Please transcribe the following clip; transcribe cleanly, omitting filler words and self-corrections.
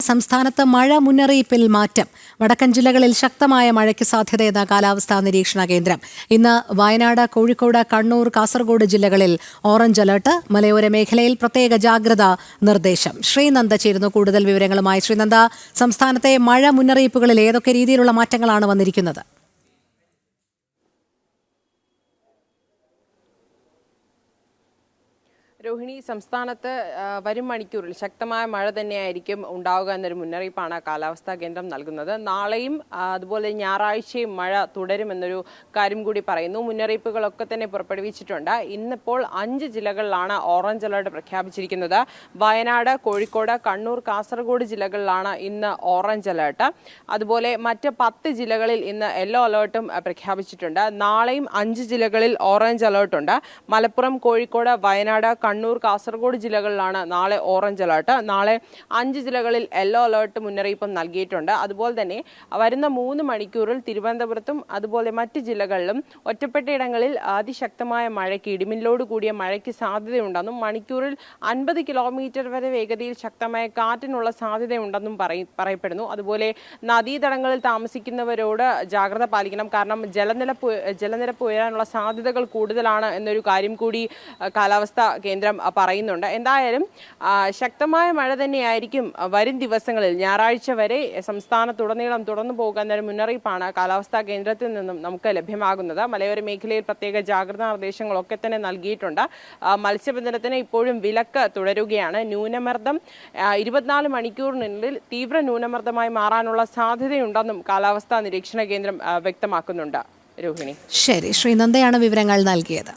സംസ്ഥാനത്ത് മഴ മുന്നറിയിപ്പിൽ മാറ്റം. വടക്കൻ ജില്ലകളിൽ ശക്തമായ മഴയ്ക്ക് സാധ്യതയെന്ന കാലാവസ്ഥാ നിരീക്ഷണ കേന്ദ്രം. ഇന്ന് വയനാട്, കോഴിക്കോട്, കണ്ണൂർ, കാസർഗോഡ് ജില്ലകളിൽ ഓറഞ്ച് അലർട്ട്. മലയോര മേഖലയിൽ പ്രത്യേക ജാഗ്രതാ നിർദ്ദേശം. ശ്രീനന്ദ ചേരുന്നു കൂടുതൽ വിവരങ്ങളുമായി. ശ്രീനന്ദ, സംസ്ഥാനത്തെ മഴ മുന്നറിയിപ്പുകളിൽ ഏതൊക്കെ രീതിയിലുള്ള മാറ്റങ്ങളാണ് വന്നിരിക്കുന്നത്? രോഹിണി, സംസ്ഥാനത്ത് വരും മണിക്കൂറിൽ ശക്തമായ മഴ തന്നെയായിരിക്കും ഉണ്ടാവുക എന്നൊരു മുന്നറിയിപ്പാണ് കാലാവസ്ഥാ കേന്ദ്രം നൽകുന്നത്. നാളെയും അതുപോലെ ഞായറാഴ്ചയും മഴ തുടരുമെന്നൊരു കാര്യം കൂടി പറയുന്നു. മുന്നറിയിപ്പുകളൊക്കെ തന്നെ പുറപ്പെടുവിച്ചിട്ടുണ്ട്. ഇന്നിപ്പോൾ 5 ജില്ലകളിലാണ് ഓറഞ്ച് അലർട്ട് പ്രഖ്യാപിച്ചിരിക്കുന്നത്. വയനാട്, കോഴിക്കോട്, കണ്ണൂർ, കാസർഗോഡ് ജില്ലകളിലാണ് ഇന്ന് ഓറഞ്ച് അലർട്ട്. അതുപോലെ മറ്റ് 10 ജില്ലകളിൽ ഇന്ന് യെല്ലോ അലർട്ടും പ്രഖ്യാപിച്ചിട്ടുണ്ട്. നാളെയും 5 ജില്ലകളിൽ ഓറഞ്ച് അലർട്ടുണ്ട്. മലപ്പുറം, കോഴിക്കോട്, വയനാട്, കണ്ണൂർ, കാസർഗോഡ് ജില്ലകളിലാണ് നാളെ ഓറഞ്ച് അലർട്ട്. നാളെ 5 ജില്ലകളിൽ യെല്ലോ അലർട്ട് മുന്നറിയിപ്പും നൽകിയിട്ടുണ്ട്. അതുപോലെ തന്നെ വരുന്ന 3 മണിക്കൂറിൽ തിരുവനന്തപുരത്തും അതുപോലെ മറ്റ് ജില്ലകളിലും ഒറ്റപ്പെട്ടയിടങ്ങളിൽ അതിശക്തമായ മഴയ്ക്ക്, ഇടിമിന്നലോട് കൂടിയ മഴയ്ക്ക് സാധ്യതയുണ്ടെന്നും മണിക്കൂറിൽ 50 കിലോമീറ്റർ വരെ വേഗതയിൽ ശക്തമായ കാറ്റിനുള്ള സാധ്യതയുണ്ടെന്നും പറയപ്പെടുന്നു. അതുപോലെ നദീതടങ്ങളിൽ താമസിക്കുന്നവരോട് ജാഗ്രത പാലിക്കണം. കാരണം ജലനിരപ്പ് ഉയരാനുള്ള സാധ്യതകൾ കൂടുതലാണ് എന്നൊരു കാര്യം കൂടി കാലാവസ്ഥാ കേന്ദ്രം പറയുന്നുണ്ട്. എന്തായാലും ശക്തമായ മഴ തന്നെയായിരിക്കും വരും ദിവസങ്ങളിൽ, ഞായറാഴ്ച വരെ സംസ്ഥാനത്തുടനീളം തുടർന്നു പോകുക എന്നൊരു മുന്നറിയിപ്പാണ് കാലാവസ്ഥാ കേന്ദ്രത്തിൽ നിന്നും നമുക്ക് ലഭ്യമാകുന്നത്. മലയോര മേഖലയിൽ പ്രത്യേക ജാഗ്രതാ നിർദ്ദേശങ്ങളൊക്കെ തന്നെ നൽകിയിട്ടുണ്ട്. മത്സ്യബന്ധനത്തിന് ഇപ്പോഴും വിലക്ക് തുടരുകയാണ്. ന്യൂനമർദ്ദം 24 മണിക്കൂറിനുള്ളിൽ തീവ്ര ന്യൂനമർദ്ദമായി മാറാനുള്ള സാധ്യതയുണ്ടെന്നും കാലാവസ്ഥാ നിരീക്ഷണ കേന്ദ്രം വ്യക്തമാക്കുന്നുണ്ട്. രോഹിണി, ശരി, ശ്രീനന്ദയാണ് വിവരങ്ങൾ നൽകിയത്.